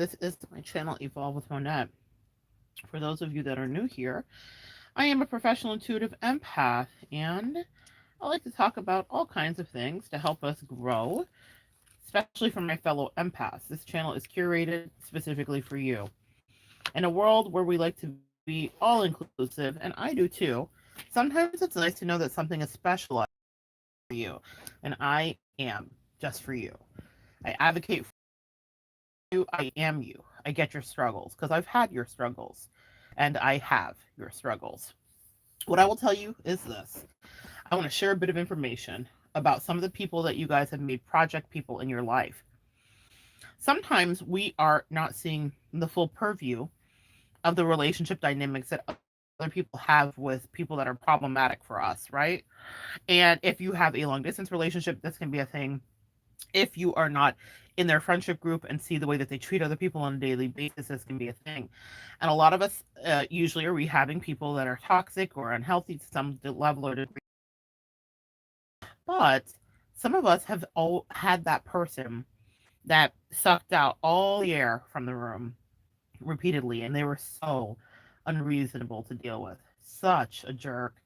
this is my channel Evolve with Monette. For those of you that are new here, I am a professional intuitive empath, and I like to talk about all kinds of things to help us grow, especially for my fellow empaths. This channel is curated specifically for you. In a world where we like to be all inclusive, and I do too, sometimes it's nice to know that something is specialized for you, and I am just for you. I advocate for you, I am you. I get your struggles because I've had your struggles and I have your struggles. What I will tell you is this: I want to share a bit of information about some of the people that you guys have made project people in your life. Sometimes we are not seeing the full purview of the relationship dynamics that other people have with people that are problematic for us, right? And if you have a long distance relationship, this can be a thing. If you are not in their friendship group and see the way that they treat other people on a daily basis, this can be a thing. And a lot of us usually are rehabbing people that are toxic or unhealthy to some level or degree. But some of us have all had that person that sucked out all the air from the room repeatedly, and they were so unreasonable to deal with. Such a jerk.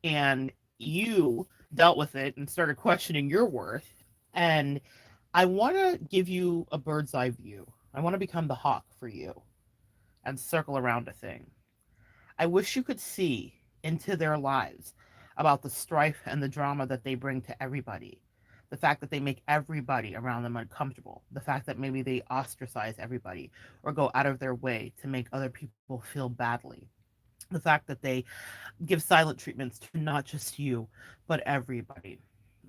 And you dealt with it and started questioning your worth. And I want to give you a bird's eye view. I want to become the hawk for you and circle around a thing. I wish you could see into their lives about the strife and the drama that they bring to everybody. The fact that they make everybody around them uncomfortable. The fact that maybe they ostracize everybody or go out of their way to make other people feel badly. The fact that they give silent treatments to not just you, but everybody.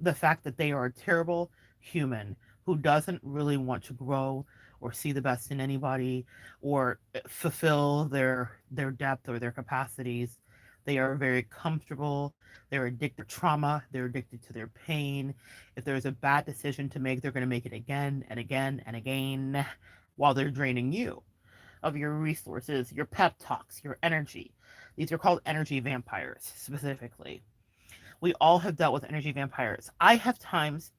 The fact that they are a terrible human who doesn't really want to grow or see the best in anybody or fulfill their depth or their capacities. They are very comfortable. They're addicted to trauma. They're addicted to their pain. If there's a bad decision to make, they're going to make it again and again and again while they're draining you of your resources, your pep talks, your energy. These are called energy vampires specifically. We all have dealt with energy vampires. I have times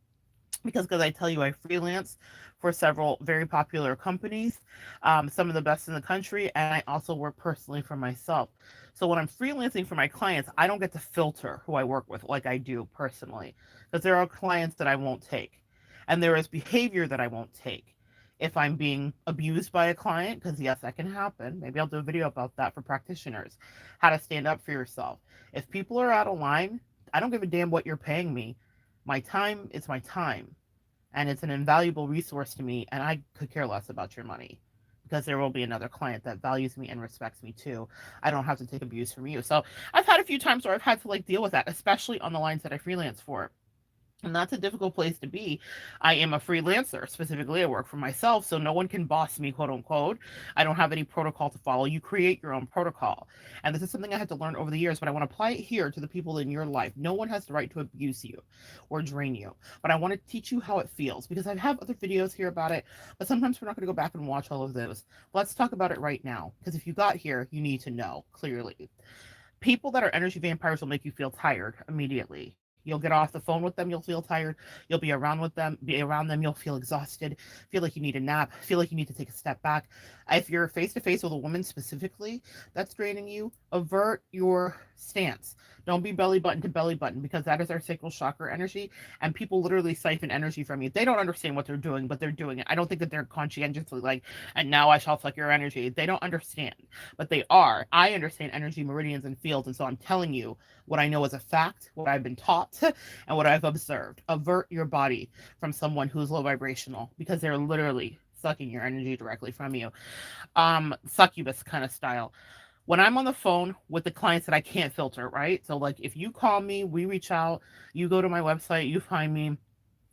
because I tell you I freelance for several very popular companies, some of the best in the country, and I also work personally for myself. So when I'm freelancing for my clients, I don't get to filter who I work with like I do personally, because there are clients that I won't take, and there is behavior that I won't take. If I'm being abused by a client, because yes, that can happen. Maybe I'll do a video about that for practitioners, how to stand up for yourself. If people are out of line, I don't give a damn what you're paying me. My time is my time, and it's an invaluable resource to me, and I could care less about your money because there will be another client that values me and respects me too. I don't have to take abuse from you. So I've had a few times where I've had to like deal with that, especially on the lines that I freelance for. And that's a difficult place to be. I am a freelancer. Specifically, I work for myself, so no one can boss me, quote unquote. I don't have any protocol to follow. You create your own protocol. And this is something I had to learn over the years, but I want to apply it here to the people in your life. No one has the right to abuse you or drain you. But I want to teach you how it feels because I have other videos here about it, but sometimes we're not going to go back and watch all of those. Let's talk about it right now because if you got here, you need to know clearly. People that are energy vampires will make you feel tired immediately. You'll get off the phone with them, you'll feel tired. You'll be around them, you'll feel exhausted, feel like you need a nap, feel like you need to take a step back. If you're face to face with a woman specifically that's draining you, avert your stance. Don't be belly button to belly button because that is our sacral chakra energy, and people literally siphon energy from you. They don't understand what they're doing, but they're doing it. I don't think that they're conscientiously like, and now I shall suck your energy. They don't understand, but they are. I understand energy meridians and fields, and so I'm telling you what I know as a fact, what I've been taught, and what I've observed. Avert your body from someone who's low vibrational because they're literally sucking your energy directly from you. Succubus kind of style. When I'm on the phone with the clients that I can't filter, right? So like if you call me, we reach out, you go to my website, you find me,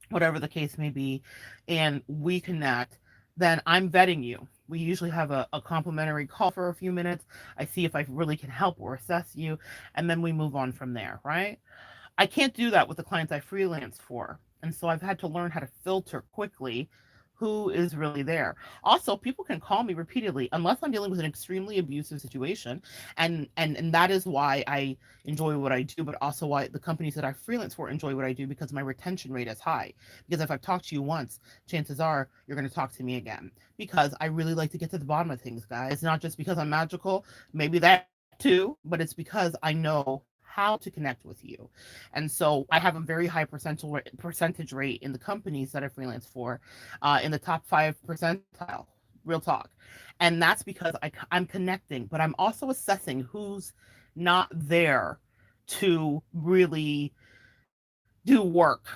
whatever the case may be, and we connect, then I'm vetting you. We usually have a complimentary call for a few minutes. I see if I really can help or assess you, and then we move on from there, right? I can't do that with the clients I freelance for. And so I've had to learn how to filter quickly who is really there. Also, people can call me repeatedly unless I'm dealing with an extremely abusive situation, and that is why I enjoy what I do, but also why the companies that I freelance for enjoy what I do, because my retention rate is high. Because if I've talked to you once, chances are you're going to talk to me again, because I really like to get to the bottom of things, guys. It's not just because I'm magical, maybe that too, but it's because I know how to connect with you. And so I have a very high percentage rate in the companies that I freelance for, in the top 5 percentile, real talk. And that's because I'm connecting, but I'm also assessing who's not there to really do work.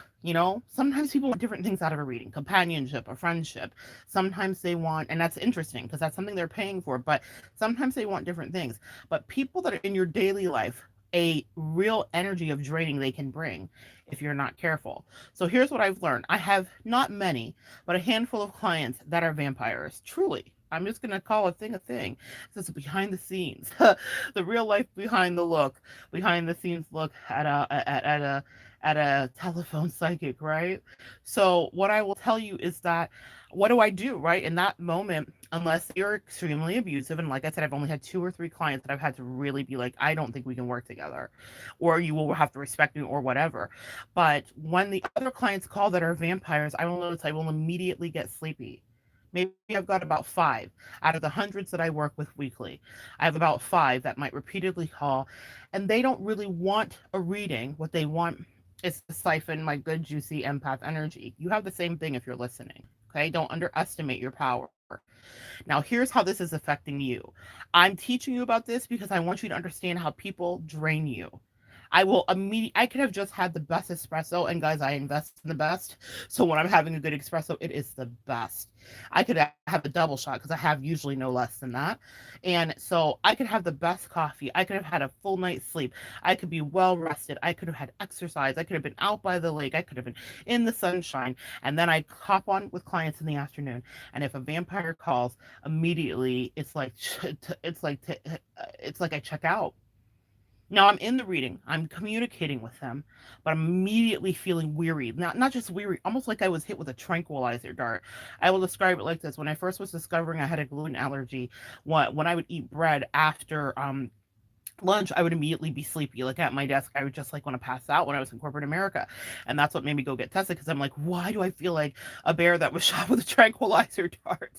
Sometimes people want different things out of a reading, companionship, a friendship. Sometimes they want, and that's interesting because that's something they're paying for, but sometimes they want different things. But people that are in your daily life, a real energy of draining they can bring if you're not careful. So here's what I've learned. I have not many, but a handful of clients that are vampires. Truly. I'm just gonna call a thing a thing. This is behind the scenes, the real life behind the scenes look at a telephone psychic, right? So what I will tell you is that, what do I do, right? In that moment, unless you're extremely abusive, and like I said, I've only had 2 or 3 clients that I've had to really be like, I don't think we can work together, or you will have to respect me, or whatever. But when the other clients call that are vampires, I will notice I will immediately get sleepy. Maybe I've got about 5 out of the hundreds that I work with weekly. I have about 5 that might repeatedly call, and they don't really want a reading. What they want is to siphon my good, juicy empath energy. You have the same thing if you're listening. Okay. Don't underestimate your power. Now, here's how this is affecting you. I'm teaching you about this because I want you to understand how people drain you. I could have just had the best espresso, and guys, I invest in the best. So when I'm having a good espresso, it is the best. I could have a double shot because I have usually no less than that. And so I could have the best coffee. I could have had a full night's sleep. I could be well rested. I could have had exercise. I could have been out by the lake. I could have been in the sunshine. And then I hop on with clients in the afternoon. And if a vampire calls, immediately it's like I check out. Now I'm in the reading, I'm communicating with them, but I'm immediately feeling weary. Not just weary, almost like I was hit with a tranquilizer dart. I will describe it like this. When I first was discovering I had a gluten allergy, when I would eat bread after lunch, I would immediately be sleepy. Like at my desk, I would just like want to pass out when I was in corporate America. And that's what made me go get tested, because I'm like, why do I feel like a bear that was shot with a tranquilizer dart?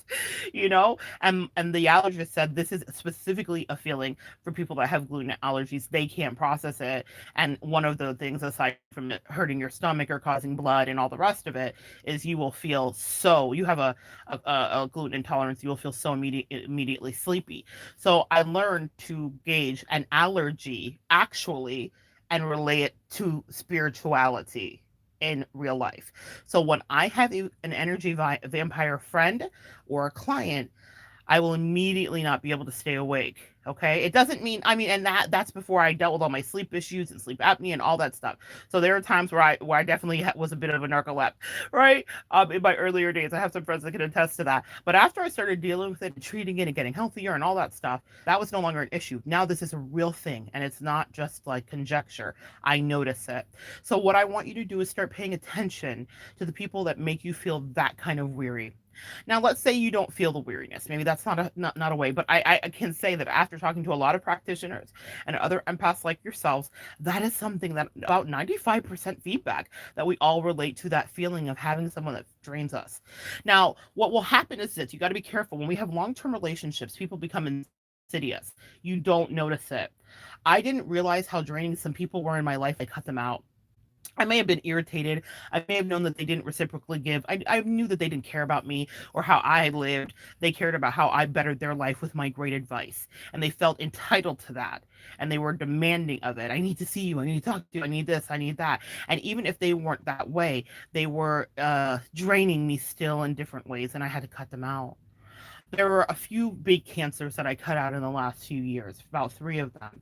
And the allergist said this is specifically a feeling for people that have gluten allergies. They can't process it. And one of the things, aside from it hurting your stomach or causing blood and all the rest of it, is you have a gluten intolerance, you will feel so immediately sleepy. So I learned to gauge an allergy actually and relate it to spirituality in real life. So when I have an energy vampire friend or a client, I will immediately not be able to stay awake. Okay. It doesn't mean, and that's before I dealt with all my sleep issues and sleep apnea and all that stuff. So there are times where I definitely was a bit of a narcolep, right? In my earlier days, I have some friends that can attest to that. But after I started dealing with it and treating it and getting healthier and all that stuff, that was no longer an issue. Now this is a real thing, and it's not just like conjecture. I notice it. So what I want you to do is start paying attention to the people that make you feel that kind of weary. Now, let's say you don't feel the weariness. Maybe that's not a way, but I can say that after talking to a lot of practitioners and other empaths like yourselves, that is something that about 95% feedback that we all relate to, that feeling of having someone that drains us. Now, what will happen is this: you got to be careful. When we have long-term relationships, people become insidious. You don't notice it. I didn't realize how draining some people were in my life. I cut them out. I may have been irritated. I may have known that they didn't reciprocally give. I knew that they didn't care about me or how I lived. They cared about how I bettered their life with my great advice. And they felt entitled to that. And they were demanding of it. I need to see you. I need to talk to you. I need this. I need that. And even if they weren't that way, they were draining me still in different ways. And I had to cut them out. There were a few big cancers that I cut out in the last few years, about three of them.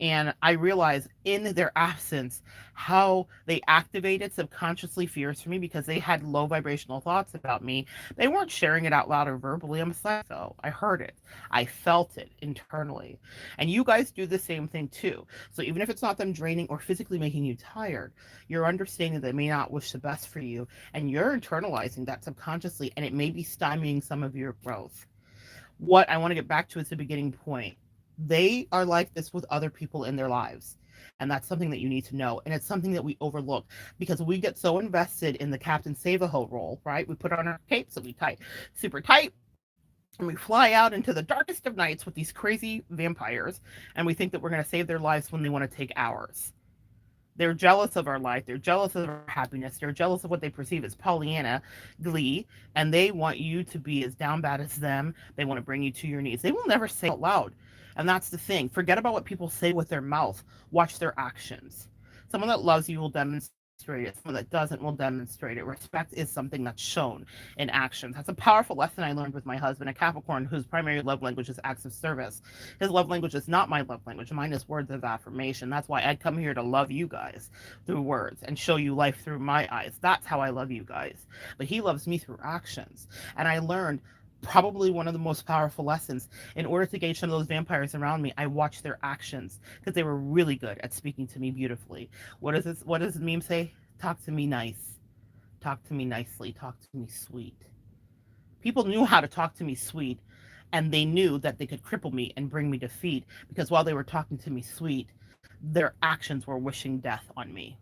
And I realized in their absence how they activated subconsciously fears for me because they had low vibrational thoughts about me. They weren't sharing it out loud or verbally. I'm a psycho. I heard it. I felt it internally. And you guys do the same thing too. So even if it's not them draining or physically making you tired, you're understanding that they may not wish the best for you. And you're internalizing that subconsciously, and it may be stymieing some of your growth. What I want to get back to is the beginning point. They are like this with other people in their lives. And that's something that you need to know. And it's something that we overlook because we get so invested in the Captain Save-A-Ho role, right? We put on our capes and we tight, super tight, and we fly out into the darkest of nights with these crazy vampires. And we think that we're going to save their lives when they want to take ours. They're jealous of our life. They're jealous of our happiness. They're jealous of what they perceive as Pollyanna glee. And they want you to be as down bad as them. They want to bring you to your knees. They will never say it out loud. And that's the thing. Forget about what people say with their mouth. Watch their actions. Someone that loves you will demonstrate it. Someone that doesn't will demonstrate it. Respect is something that's shown in actions. That's a powerful lesson I learned with my husband, a Capricorn, whose primary love language is acts of service. His love language is not my love language. Mine is words of affirmation. That's why I come here to love you guys through words and show you life through my eyes. That's how I love you guys. But he loves me through actions. And I learned probably one of the most powerful lessons. In order to gauge some of those vampires around me, I watched their actions because they were really good at speaking to me beautifully. What does the meme say? Talk to me nice. Talk to me nicely. Talk to me sweet. People knew how to talk to me sweet, and they knew that they could cripple me and bring me defeat because while they were talking to me sweet, their actions were wishing death on me.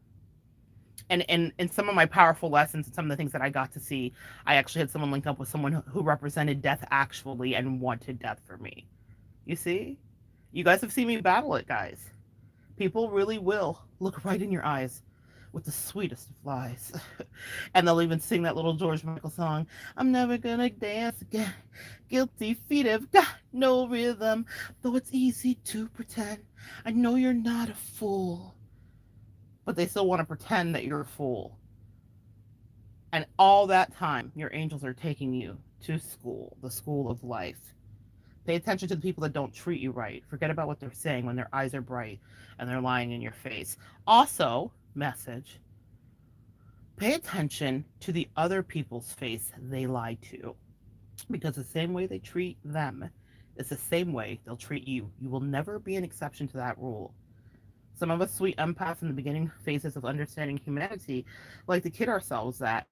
And in some of my powerful lessons and some of the things that I got to see, I actually had someone link up with someone who represented death actually and wanted death for me. You see? You guys have seen me battle it, guys. People really will look right in your eyes with the sweetest of lies. And they'll even sing that little George Michael song, I'm never gonna dance again. Guilty feet have got no rhythm, though it's easy to pretend. I know you're not a fool. But they still want to pretend that you're a fool. And all that time, your angels are taking you to school, the school of life. Pay attention to the people that don't treat you right. Forget about what they're saying when their eyes are bright and they're lying in your face. Also, message, pay attention to the other people's face they lie to. Because the same way they treat them is the same way they'll treat you. You will never be an exception to that rule. Some of us sweet empaths in the beginning phases of understanding humanity like to kid ourselves that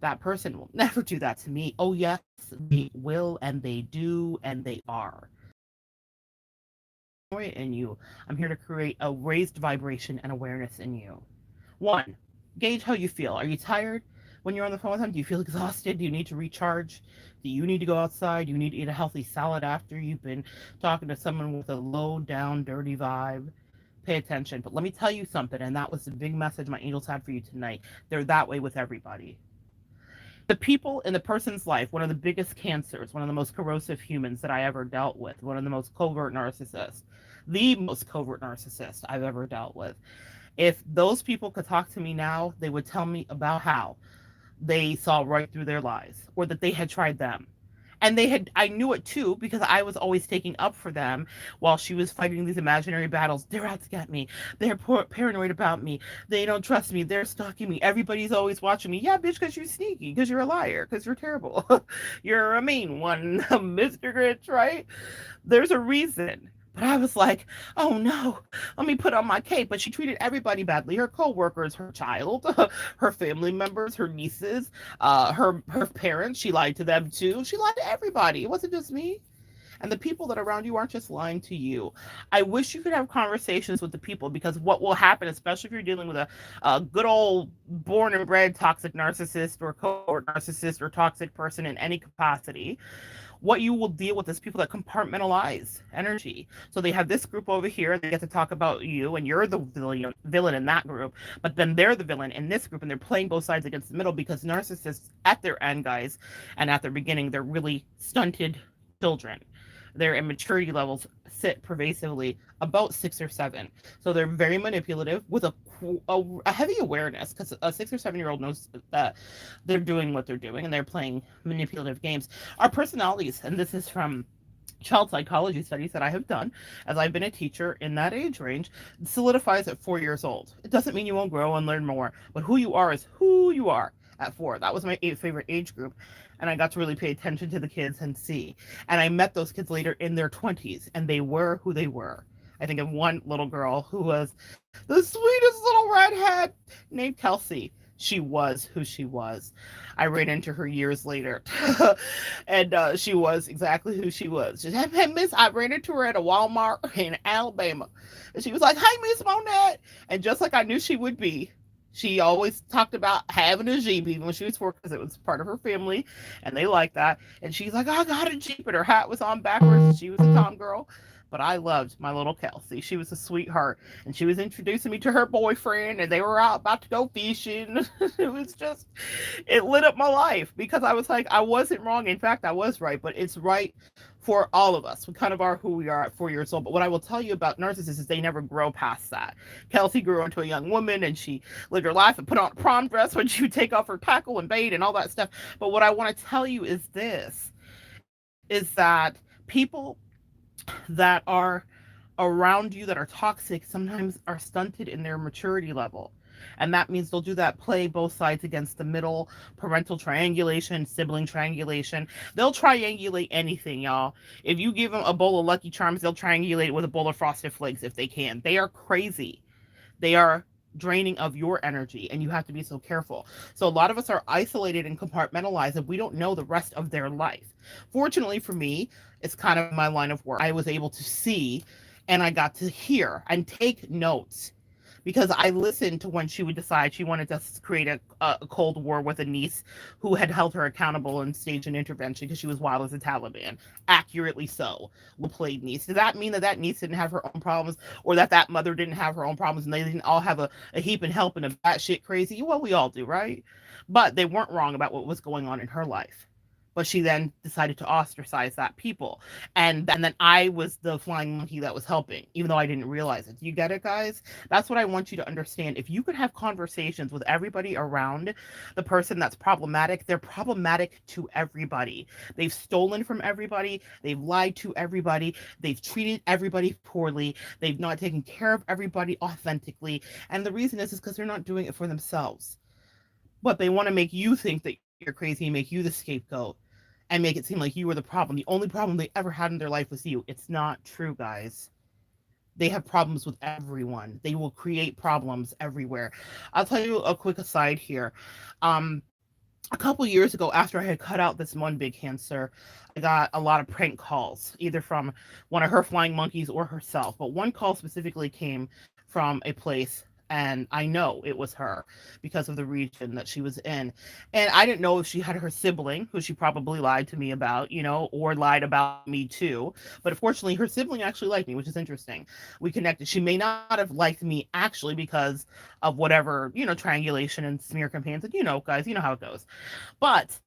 that person will never do that to me. Oh, yes, they will, and they do, and they are. In you, I'm here to create a raised vibration and awareness in you. One, gauge how you feel. Are you tired when you're on the phone with them? Do you feel exhausted? Do you need to recharge? Do you need to go outside? Do you need to eat a healthy salad after you've been talking to someone with a low down, dirty vibe? Pay attention. But let me tell you something, and that was the big message my angels had for you tonight. They're that way with everybody. The people in the person's life, one of the biggest cancers, one of the most corrosive humans that I ever dealt with, one of the most covert narcissists, the most covert narcissist I've ever dealt with. If those people could talk to me now, they would tell me about how they saw right through their lies or that they had tried them. And I knew it too because I was always taking up for them while she was fighting these imaginary battles. They're out to get me. They're paranoid about me. They don't trust me. They're stalking me. Everybody's always watching me. Yeah, bitch, because you're sneaky, because you're a liar, because you're terrible. You're a mean one, Mr. Grinch, right? There's a reason. But I was like, oh no, let me put on my cape. But she treated everybody badly. Her coworkers, her child, her family members, her nieces, her parents. She lied to them too. She lied to everybody. It wasn't just me. And the people that are around you aren't just lying to you. I wish you could have conversations with the people because what will happen, especially if you're dealing with a good old born and bred toxic narcissist or covert narcissist or toxic person in any capacity, what you will deal with is people that compartmentalize energy. So they have this group over here, they get to talk about you, and you're the villain in that group, but then they're the villain in this group, and they're playing both sides against the middle because narcissists, at their end, guys, and at their beginning, they're really stunted children. their immaturity levels sit pervasively about 6 or 7. So they're very manipulative with a heavy awareness, because a 6 or 7 year old knows that they're doing what they're doing and they're playing manipulative games. Our personalities, and this is from child psychology studies that I have done, as I've been a teacher in that age range, solidifies at 4 years old. It doesn't mean you won't grow and learn more, but who you are is who you are at 4. That was my favorite age group. And I got to really pay attention to the kids and see. And I met those kids later in their 20s, and they were who they were. I think of one little girl who was the sweetest little redhead named Kelsey. She was who she was. I ran into her years later, and she was exactly who she was. She said, "Hey, Miss, I ran into her at a Walmart in Alabama," and she was like, "Hey, Miss Monette," and just like I knew she would be. She always talked about having a Jeep even when she was 4, because it was part of her family and they liked that. And she's like, "I got a Jeep," and her hat was on backwards. She was a tom girl. But I loved my little Kelsey. She was a sweetheart. And she was introducing me to her boyfriend, and they were out about to go fishing. It was just, it lit up my life, because I was like, I wasn't wrong. In fact, I was right. But it's right for all of us. We kind of are who we are at 4 years old. But what I will tell you about narcissists is they never grow past that. Kelsey grew into a young woman, and she lived her life and put on a prom dress when she would take off her tackle and bait and all that stuff. But what I want to tell you is this, is that people that are around you that are toxic sometimes are stunted in their maturity level. And that means they'll do that play both sides against the middle, parental triangulation, sibling triangulation. They'll triangulate anything, y'all. If you give them a bowl of Lucky Charms, they'll triangulate it with a bowl of Frosted Flakes if they can. They are crazy. They are draining of your energy, and you have to be so careful. So a lot of us are isolated and compartmentalized, and we don't know the rest of their life. Fortunately for me, it's kind of my line of work. I was able to see, and I got to hear and take notes, because I listened to when she would decide she wanted to create a Cold War with a niece who had held her accountable and staged an intervention because she was wild as a Taliban. Accurately so. Played niece. Does that mean that that niece didn't have her own problems, or that that mother didn't have her own problems, and they didn't all have a heap and helping of that shit crazy? Well, we all do, right? But they weren't wrong about what was going on in her life. But she then decided to ostracize that people. And then I was the flying monkey that was helping, even though I didn't realize it. Do you get it, guys? That's what I want you to understand. If you could have conversations with everybody around the person that's problematic, they're problematic to everybody. They've stolen from everybody. They've lied to everybody. They've treated everybody poorly. They've not taken care of everybody authentically. And the reason is because they're not doing it for themselves. But they want to make you think that you're crazy and make you the scapegoat and make it seem like you were the problem. The only problem they ever had in their life was you. It's not true, guys. They have problems with everyone. They will create problems everywhere. I'll tell you a quick aside here. Um, a couple years ago, after I had cut out this one big cancer, I got a lot of prank calls, either from one of her flying monkeys or herself. But one call specifically came from a place, and I know it was her because of the region that she was in. And I didn't know if she had her sibling, who she probably lied to me about, or lied about me too. But fortunately, her sibling actually liked me, which is interesting. We connected. She may not have liked me actually because of whatever, triangulation and smear campaigns. And guys, you know how it goes. But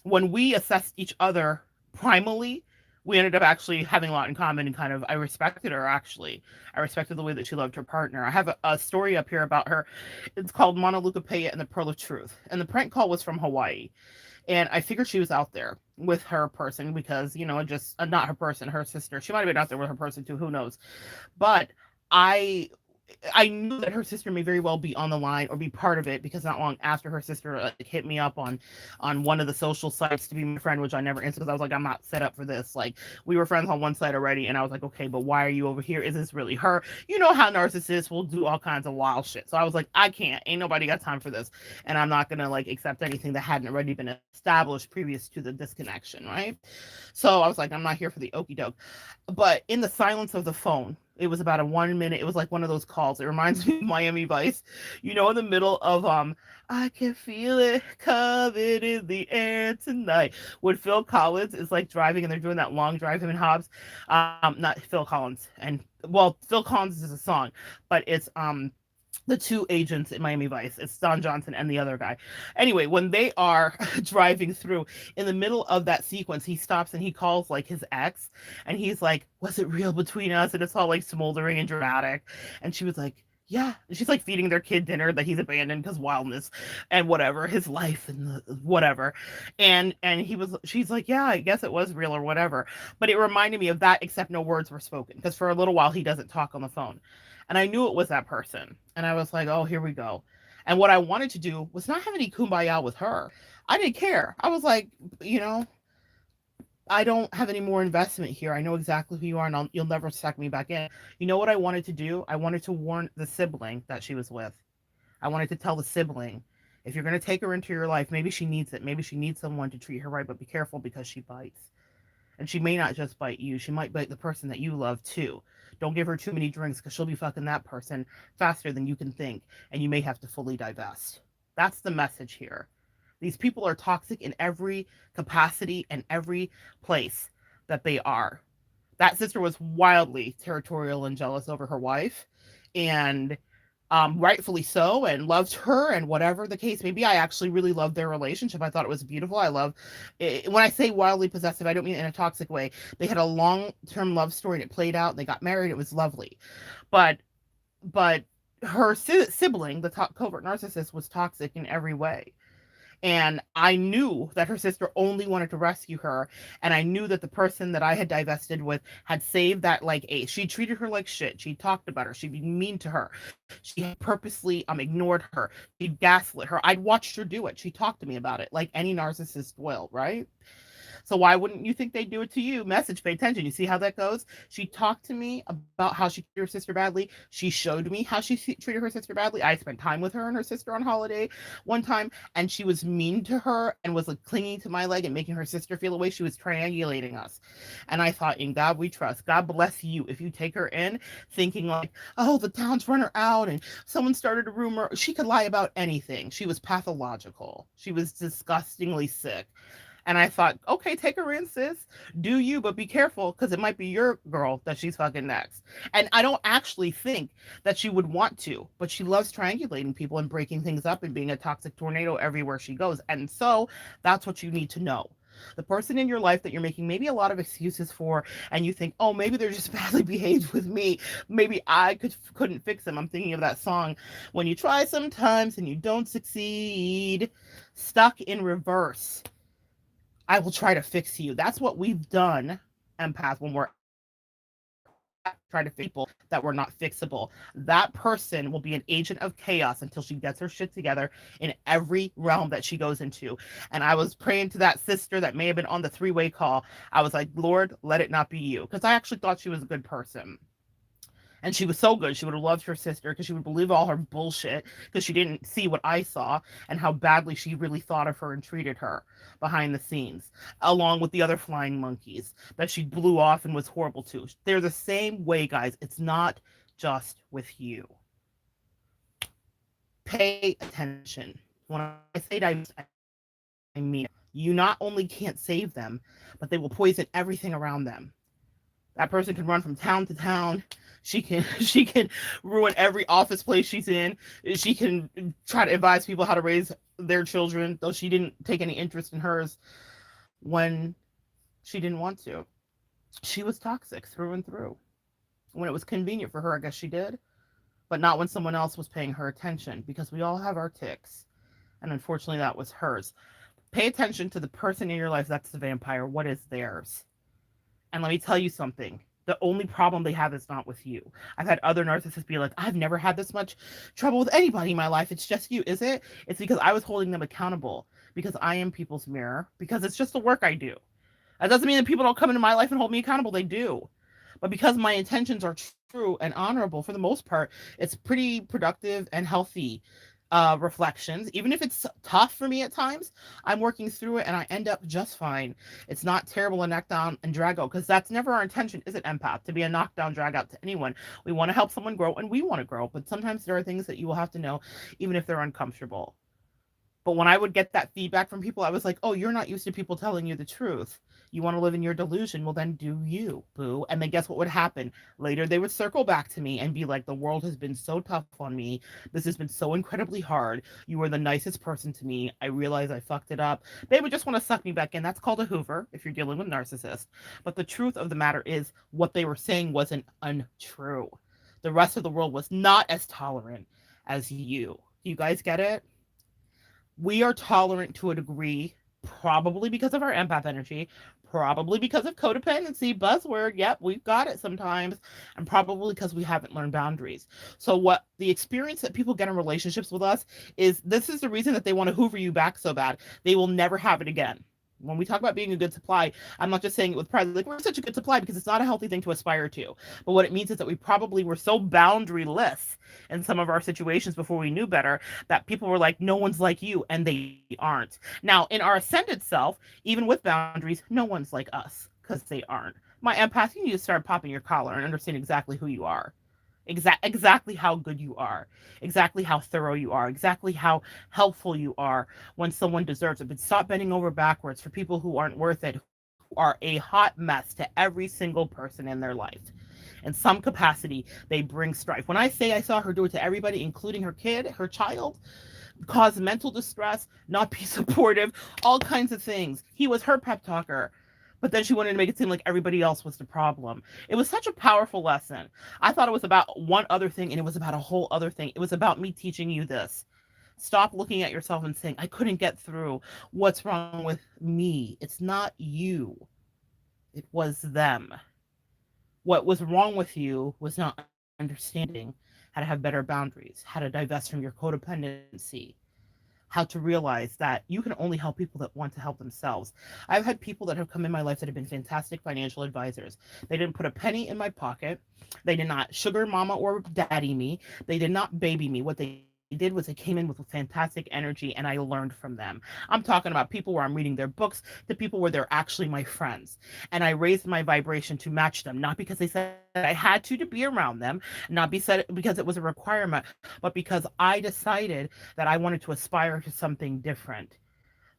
when we assessed each other primally, we ended up actually having a lot in common, and kind of I respected her. Actually, I respected the way that she loved her partner. I have a story up here about her. It's called Mauna Lukapea and the Pearl of Truth, and the prank call was from Hawaii. And I figured she was out there with her person because, just not her person, her sister. She might have been out there with her person too, who knows. But I knew that her sister may very well be on the line or be part of it, because not long after, her sister hit me up on one of the social sites to be my friend, which I never answered because I was like, I'm not set up for this. Like, we were friends on one side already, and I was like, okay, but why are you over here? Is this really her? You know how narcissists will do all kinds of wild shit. So I was like, I can't. Ain't nobody got time for this, and I'm not gonna accept anything that hadn't already been established previous to the disconnection, right? So I was like, I'm not here for the okey doke. But in the silence of the phone, it was about a 1 minute. It was like one of those calls. It reminds me of Miami Vice, in the middle of I can feel it coming in the air tonight. When Phil Collins is driving and they're doing that long drive, him and Hobbs. Not Phil Collins. And well, Phil Collins is a song, but it's the two agents in Miami Vice. It's Don Johnson and the other guy. Anyway, when they are driving through, in the middle of that sequence, he stops and he calls like his ex, and he's like, "Was it real between us?" And it's all like smoldering and dramatic. And she was like, "Yeah." And she's like feeding their kid dinner that he's abandoned because wildness and whatever, his life and whatever. And she's like, "Yeah, I guess it was real or whatever." But it reminded me of that, except no words were spoken because for a little while he doesn't talk on the phone. And I knew it was that person. And I was like, oh, here we go. And what I wanted to do was not have any kumbaya with her. I didn't care. I was like, you know, I don't have any more investment here. I know exactly who you are, and you'll never suck me back in. You know what I wanted to do? I wanted to warn the sibling that she was with. I wanted to tell the sibling, if you're going to take her into your life, maybe she needs it. Maybe she needs someone to treat her right, but be careful because she bites. And she may not just bite you, she might bite the person that you love too. Don't give her too many drinks because she'll be fucking that person faster than you can think, and you may have to fully divest. That's the message here. These people are toxic in every capacity and every place that they are. That sister was wildly territorial and jealous over her wife, and rightfully so, and loved her, and whatever the case may be. I actually really loved their relationship. I thought it was beautiful. I love it. When I say wildly possessive, I don't mean it in a toxic way. They had a long-term love story and it played out. They got married. It was lovely, but but her sibling, the covert narcissist, was toxic in every way. And I knew that her sister only wanted to rescue her. And I knew that the person that I had divested with had saved that like ace. She treated her like shit. She talked about her. She'd be mean to her. She had purposely ignored her. She'd gaslit her. I'd watched her do it. She talked to me about it like any narcissist will, right? So why wouldn't you think they'd do it to you? Message, pay attention. You see how that goes? She talked to me about how she treated her sister badly. She showed me how she treated her sister badly. I spent time with her and her sister on holiday one time, and she was mean to her and was like clinging to my leg and making her sister feel away. She was triangulating us. And I thought, in God we trust. God bless you if you take her in thinking like, oh, the town's run her out and someone started a rumor. She could lie about anything. She was pathological. She was disgustingly sick. And I thought, okay, take her in, sis. Do you, but be careful because it might be your girl that she's fucking next. And I don't actually think that she would want to, but she loves triangulating people and breaking things up and being a toxic tornado everywhere she goes. And so that's what you need to know. The person in your life that you're making maybe a lot of excuses for, and you think, oh, maybe they're just badly behaved with me. Maybe I couldn't fix them. I'm thinking of that song, when you try sometimes and you don't succeed, stuck in reverse. I will try to fix you. That's what we've done, empath, when we're trying to fix people that were not fixable. That person will be an agent of chaos until she gets her shit together in every realm that she goes into. And I was praying to that sister that may have been on the three-way call. I was like, Lord, let it not be you. Because I actually thought she was a good person. And she was so good. She would have loved her sister because she would believe all her bullshit because she didn't see what I saw and how badly she really thought of her and treated her behind the scenes, along with the other flying monkeys that she blew off and was horrible to. They're the same way, guys. It's not just with you. Pay attention. When I say divest, I mean it. You not only can't save them, but they will poison everything around them. That person can run from town to town. She can ruin every office place she's in. She can try to advise people how to raise their children, though she didn't take any interest in hers when she didn't want to. She was toxic through and through. When it was convenient for her, I guess she did, but not when someone else was paying her attention, because we all have our ticks. And unfortunately, that was hers. Pay attention to the person in your life that's the vampire. What is theirs? And let me tell you something. The only problem they have is not with you. I've had other narcissists be like, I've never had this much trouble with anybody in my life. It's just you. Is it? It's because I was holding them accountable, because I am people's mirror, because it's just the work I do. That doesn't mean that people don't come into my life and hold me accountable. They do. But because my intentions are true and honorable, for the most part, it's pretty productive and healthy reflections. Even if it's tough for me at times, I'm working through it and I end up just fine. It's not terrible and knock down and drag out, because that's never our intention, is it, empath? To be a knockdown, drag out to anyone. We want to help someone grow and we want to grow, but sometimes there are things that you will have to know, even if they're uncomfortable. But when I would get that feedback from people, I was like, oh, you're not used to people telling you the truth. You want to live in your delusion? Well, then do you, boo. And then guess what would happen? Later, they would circle back to me and be like, the world has been so tough on me. This has been so incredibly hard. You were the nicest person to me. I realize I fucked it up. They would just want to suck me back in. That's called a Hoover if you're dealing with narcissists. But the truth of the matter is, what they were saying wasn't untrue. The rest of the world was not as tolerant as you. You guys get it? We are tolerant to a degree, probably because of our empath energy, probably because of codependency, buzzword. Yep, we've got it sometimes, and probably because we haven't learned boundaries. So, what the experience that people get in relationships with us is this is the reason that they want to hoover you back so bad. They will never have it again. When we talk about being a good supply, I'm not just saying it with pride, like we're such a good supply because it's not a healthy thing to aspire to. But what it means is that we probably were so boundaryless in some of our situations before we knew better that people were like, no one's like you, and they aren't. Now, in our ascended self, even with boundaries, no one's like us because they aren't. My empath, you need to start popping your collar and understand exactly who you are. Exactly how good you are, exactly how thorough you are, exactly how helpful you are when someone deserves it. But stop bending over backwards for people who aren't worth it, who are a hot mess to every single person in their life. In some capacity, they bring strife. When I say I saw her do it to everybody, including her kid, her child, cause mental distress, not be supportive, all kinds of things. He was her pep talker. But then she wanted to make it seem like everybody else was the problem. It was such a powerful lesson. I thought it was about one other thing, and it was about a whole other thing. It was about me teaching you this. Stop looking at yourself and saying, I couldn't get through. What's wrong with me? It's not you, it was them. What was wrong with you was not understanding how to have better boundaries, how to divest from your codependency, how to realize that you can only help people that want to help themselves. I've had people that have come in my life that have been fantastic financial advisors. They didn't put a penny in my pocket. They did not sugar mama or daddy me. They did not baby me. What they did was they came in with fantastic energy and I learned from them. I'm talking about people where I'm reading their books to people where they're actually my friends. And I raised my vibration to match them, not because they said I had to be around them, not because it was a requirement, but because I decided that I wanted to aspire to something different.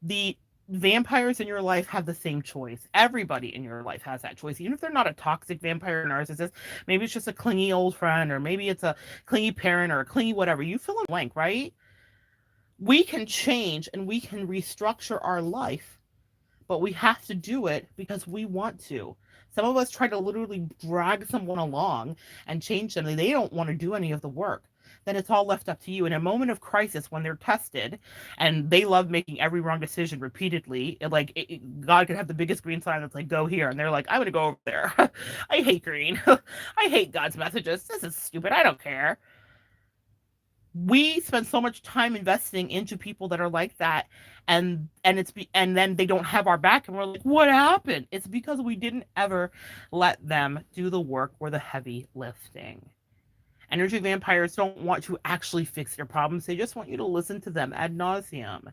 The vampires in your life have the same choice. Everybody in your life has that choice, even if they're not a toxic vampire or narcissist. Maybe it's just a clingy old friend, or maybe it's a clingy parent or a clingy whatever. You fill in the blank, right? We can change and we can restructure our life, but we have to do it because we want to. Some of us try to literally drag someone along and change them, and they don't want to do any of the work. Then it's all left up to you. In a moment of crisis, when they're tested and they love making every wrong decision repeatedly, God could have the biggest green sign that's like, go here. And they're like, I'm going to go over there. I hate green. I hate God's messages. This is stupid. I don't care. We spend so much time investing into people that are like that, and then they don't have our back and we're like, what happened? It's because we didn't ever let them do the work or the heavy lifting. Energy vampires don't want to actually fix your problems. They just want you to listen to them ad nauseum.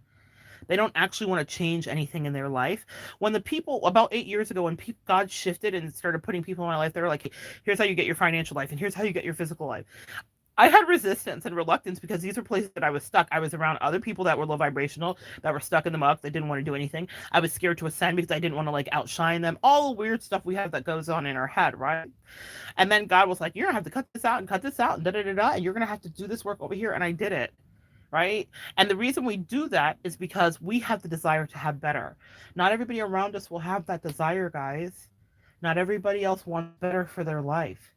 They don't actually want to change anything in their life. When the people, about 8 years ago, when God shifted and started putting people in my life, they were like, hey, here's how you get your financial life, and here's how you get your physical life. I had resistance and reluctance because these were places that I was stuck. I was around other people that were low vibrational, that were stuck in the muck, that didn't want to do anything. I was scared to ascend because I didn't want to outshine them. All the weird stuff we have that goes on in our head, right? And then God was like, you're gonna have to cut this out and cut this out and da da da da, and you're gonna have to do this work over here. And I did it, right? And the reason we do that is because we have the desire to have better. Not everybody around us will have that desire, guys. Not everybody else wants better for their life.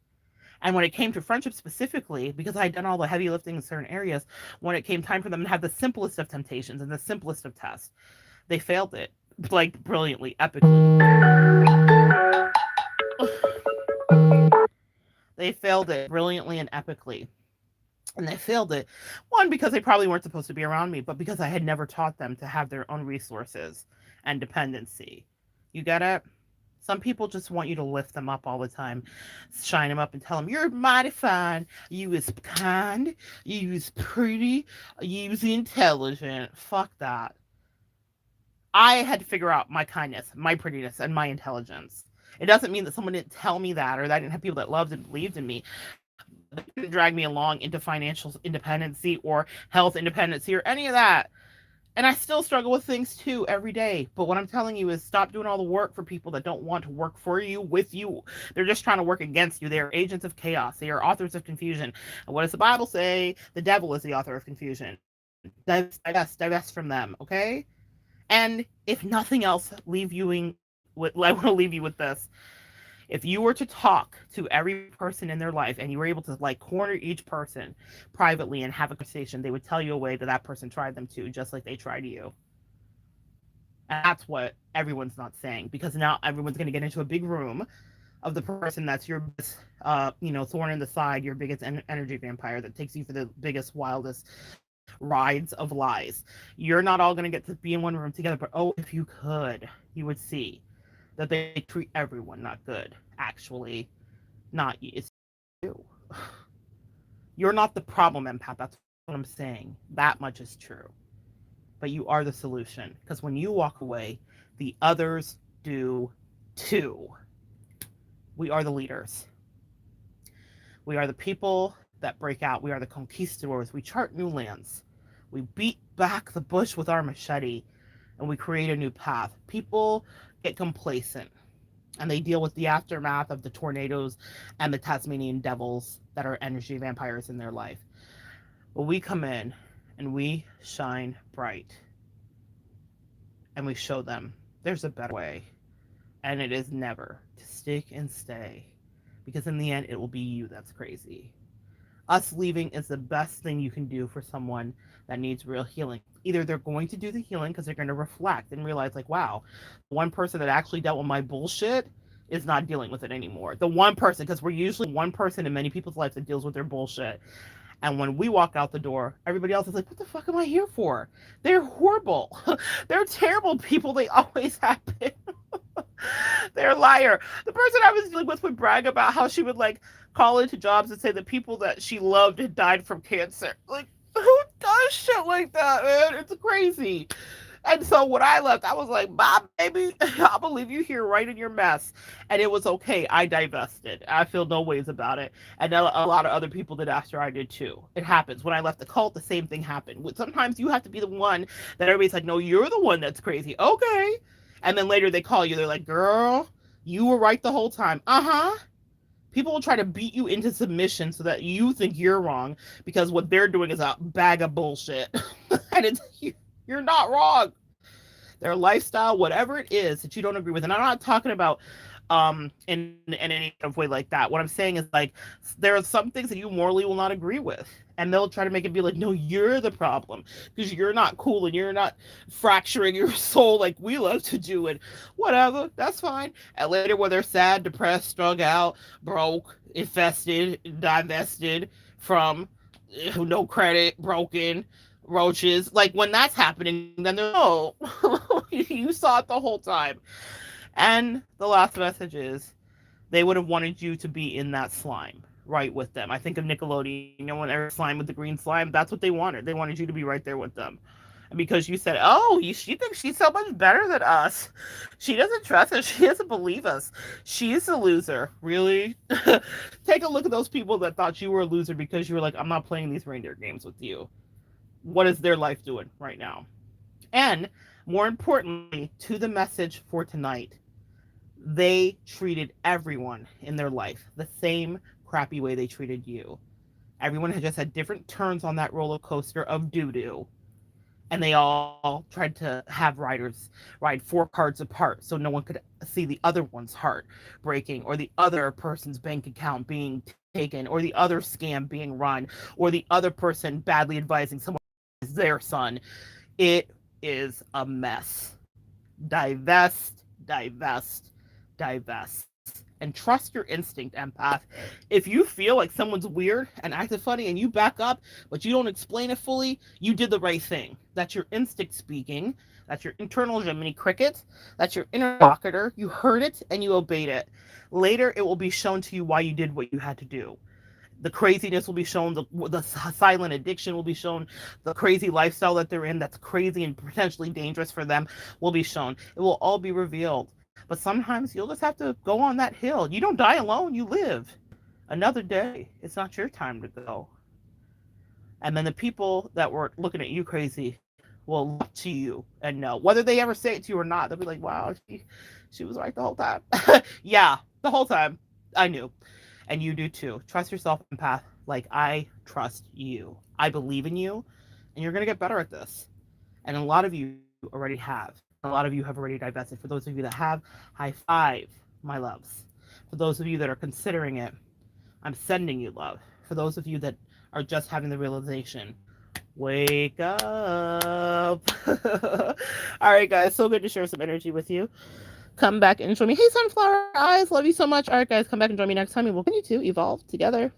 And when it came to friendship specifically, because I had done all the heavy lifting in certain areas, when it came time for them to have the simplest of temptations and the simplest of tests, they failed it brilliantly, epically. They failed it brilliantly and epically. And they failed it, one, because they probably weren't supposed to be around me, but because I had never taught them to have their own resources and dependency. You get it? Some people just want you to lift them up all the time, shine them up and tell them, you're mighty fine, you is kind, you is pretty, you is intelligent. Fuck that. I had to figure out my kindness, my prettiness, and my intelligence. It doesn't mean that someone didn't tell me that, or that I didn't have people that loved and believed in me. They didn't drag me along into financial independency or health independency or any of that. And I still struggle with things too every day. But what I'm telling you is stop doing all the work for people that don't want to work for you, with you. They're just trying to work against you. They are agents of chaos. They are authors of confusion. And what does the Bible say? The devil is the author of confusion. Divest from them, okay? And if nothing else, I want to leave you with this. If you were to talk to every person in their life and you were able to like corner each person privately and have a conversation, they would tell you a way that that person tried them too, just like they tried you. And that's what everyone's not saying, because now everyone's going to get into a big room of the person that's your biggest, thorn in the side, your biggest energy vampire that takes you for the biggest, wildest rides of lies. You're not all going to get to be in one room together, but oh, if you could, you would see that they treat everyone not good. Actually, not you. It's you. You're not the problem, empath. That's what I'm saying. That much is true. But you are the solution. Because when you walk away, the others do too. We are the leaders. We are the people that break out. We are the conquistadors. We chart new lands. We beat back the bush with our machete and we create a new path. People get complacent and they deal with the aftermath of the tornadoes and the Tasmanian devils that are energy vampires in their life. But we come in and we shine bright and we show them there's a better way. And it is never to stick and stay, because in the end, it will be you that's crazy. Us leaving is the best thing you can do for someone that needs real healing. Either they're going to do the healing because they're going to reflect and realize, like, wow, one person that actually dealt with my bullshit is not dealing with it anymore. The one person, because we're usually one person in many people's lives that deals with their bullshit. And when we walk out the door, everybody else is like, what the fuck am I here for? They're horrible. They're terrible people. They always have been. They're a liar. The person I was dealing with would brag about how she would like call into jobs and say the people that she loved had died from cancer. Like, who does shit like that, man? It's crazy. And so when I left, I was like, bye, baby. I'll believe you here right in your mess. And it was okay. I divested. I feel no ways about it. And a lot of other people did after I did too. It happens. When I left the cult, the same thing happened. Sometimes you have to be the one that everybody's like, no, you're the one that's crazy. Okay. And then later they call you. They're like, girl, you were right the whole time. Uh-huh. People will try to beat you into submission so that you think you're wrong because what they're doing is a bag of bullshit. And you're not wrong. Their lifestyle, whatever it is that you don't agree with. And I'm not talking about in any kind of way like that. What I'm saying is like there are some things that you morally will not agree with. And they'll try to make it be like, no, you're the problem because you're not cool and you're not fracturing your soul like we love to do. And whatever, that's fine. And later, when they're sad, depressed, strung out, broke, infested, divested from no credit, broken, roaches, like when that's happening, then they're, oh, you saw it the whole time. And the last message is they would have wanted you to be in that slime right with them. I think of Nickelodeon, whenever slime with the green slime, that's what they wanted. They wanted you to be right there with them. And because you said, oh, she thinks she's so much better than us. She doesn't trust us. She doesn't believe us. She's a loser. Really? Take a look at those people that thought you were a loser because you were like, I'm not playing these reindeer games with you. What is their life doing right now? And more importantly, to the message for tonight, they treated everyone in their life the same crappy way they treated you. Everyone had just had different turns on that roller coaster of doo-doo. And they all tried to have riders ride 4 cards apart so no one could see the other one's heart breaking or the other person's bank account being taken or the other scam being run or the other person badly advising someone is their son. It is a mess. Divest, divest, divest. And trust your instinct, empath. If you feel like someone's weird and acting funny and you back up, but you don't explain it fully, you did the right thing. That's your instinct speaking. That's your internal Gemini cricket. That's your interlocutor. You heard it and you obeyed it. Later, it will be shown to you why you did what you had to do. The craziness will be shown, the silent addiction will be shown, the crazy lifestyle that they're in that's crazy and potentially dangerous for them will be shown. It will all be revealed. But sometimes you'll just have to go on that hill. You don't die alone, you live. Another day. It's not your time to go. And then the people that were looking at you crazy will look to you and know. Whether they ever say it to you or not, they'll be like, wow, she was right the whole time. Yeah, the whole time. I knew. And you do too. Trust yourself, empath. Like, I trust you. I believe in you, and you're going to get better at this. And a lot of you already have. A lot of you have already divested. For those of you that have, high five, my loves. For those of you that are considering it, I'm sending you love. For those of you that are just having the realization, wake up. All right, guys, so good to share some energy with you. Come back and join me. Hey, Sunflower Eyes, love you so much. All right, guys, come back and join me next time, and we'll continue to evolve together.